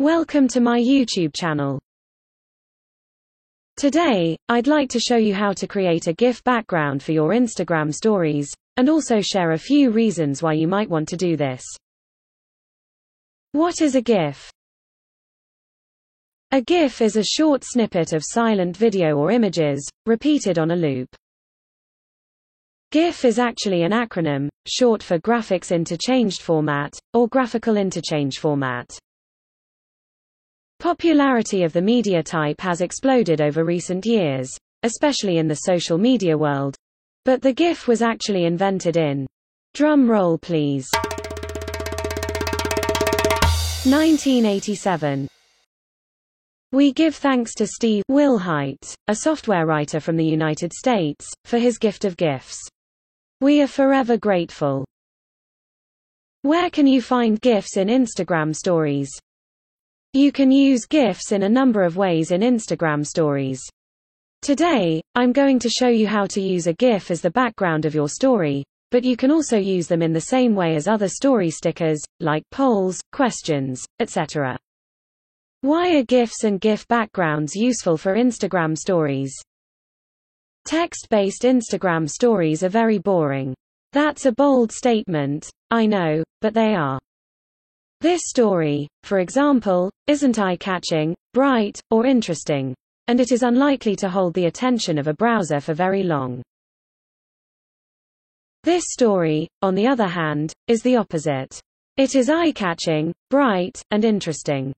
Welcome to my YouTube channel. Today, I'd like to show you how to create a GIF background for your Instagram stories, and also share a few reasons why you might want to do this. What is a GIF? A GIF is a short snippet of silent video or images, repeated on a loop. GIF is actually an acronym, short for Graphics Interchanged Format, or Graphical Interchange Format. Popularity of the media type has exploded over recent years, especially in the social media world. But the GIF was actually invented in, drum roll please, 1987. We give thanks to Steve Wilhite, a software writer from the United States, for his gift of GIFs. We are forever grateful. Where can you find GIFs in Instagram stories? You can use GIFs in a number of ways in Instagram stories. Today, I'm going to show you how to use a GIF as the background of your story, but you can also use them in the same way as other story stickers, like polls, questions, etc. Why are GIFs and GIF backgrounds useful for Instagram stories? Text-based Instagram stories are very boring. That's a bold statement, I know, but they are. This story, for example, isn't eye-catching, bright, or interesting, and it is unlikely to hold the attention of a browser for very long. This story, on the other hand, is the opposite. It is eye-catching, bright, and interesting.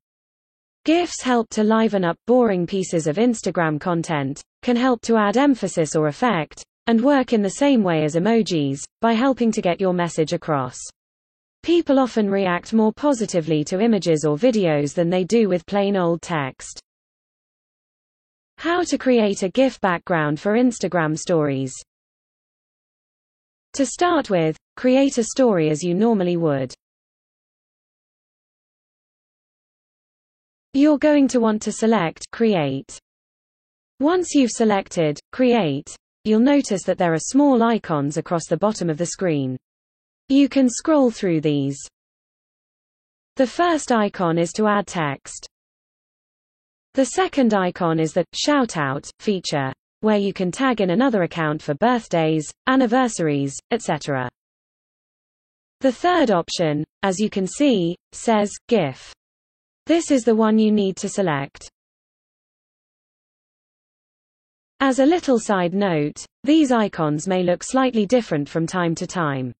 GIFs help to liven up boring pieces of Instagram content, can help to add emphasis or effect, and work in the same way as emojis, by helping to get your message across. People often react more positively to images or videos than they do with plain old text. How to create a GIF background for Instagram stories. To start with, create a story as you normally would. You're going to want to select Create. Once you've selected Create, you'll notice that there are small icons across the bottom of the screen. You can scroll through these. The first icon is to add text. The second icon is the Shoutout feature, where you can tag in another account for birthdays, anniversaries, etc. The third option, as you can see, says GIF. This is the one you need to select. As a little side note, these icons may look slightly different from time to time.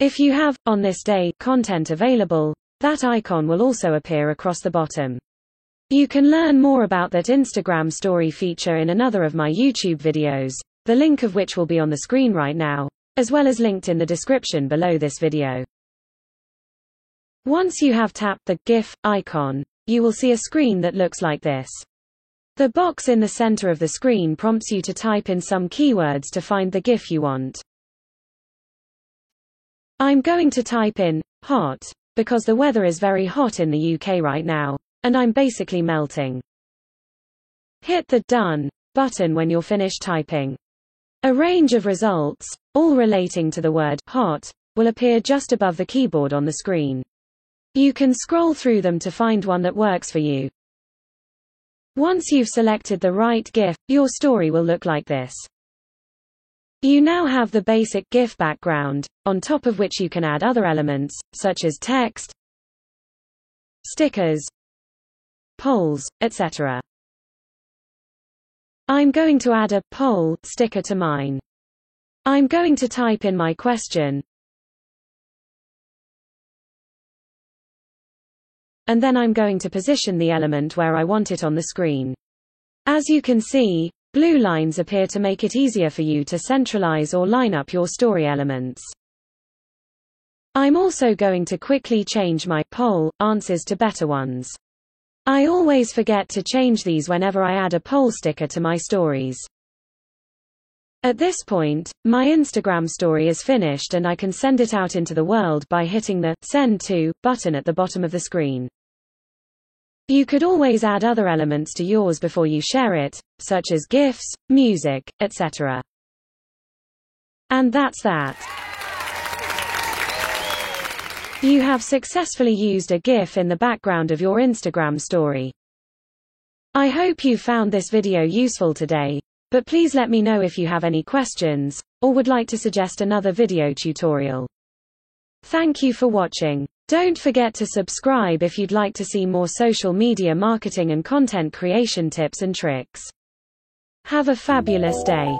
If you have, on this day, content available, that icon will also appear across the bottom. You can learn more about that Instagram story feature in another of my YouTube videos, the link of which will be on the screen right now, as well as linked in the description below this video. Once you have tapped the GIF icon, you will see a screen that looks like this. The box in the center of the screen prompts you to type in some keywords to find the GIF you want. I'm going to type in hot, because the weather is very hot in the UK right now, and I'm basically melting. Hit the Done button when you're finished typing. A range of results, all relating to the word hot, will appear just above the keyboard on the screen. You can scroll through them to find one that works for you. Once you've selected the right GIF, your story will look like this. You now have the basic GIF background, on top of which you can add other elements, such as text, stickers, polls, etc. I'm going to add a poll sticker to mine. I'm going to type in my question, and then I'm going to position the element where I want it on the screen. As you can see, blue lines appear to make it easier for you to centralize or line up your story elements. I'm also going to quickly change my poll answers to better ones. I always forget to change these whenever I add a poll sticker to my stories. At this point, my Instagram story is finished and I can send it out into the world by hitting the Send To button at the bottom of the screen. You could always add other elements to yours before you share it, such as GIFs, music, etc. And that's that. You have successfully used a GIF in the background of your Instagram story. I hope you found this video useful today, but please let me know if you have any questions, or would like to suggest another video tutorial. Thank you for watching. Don't forget to subscribe if you'd like to see more social media marketing and content creation tips and tricks. Have a fabulous day.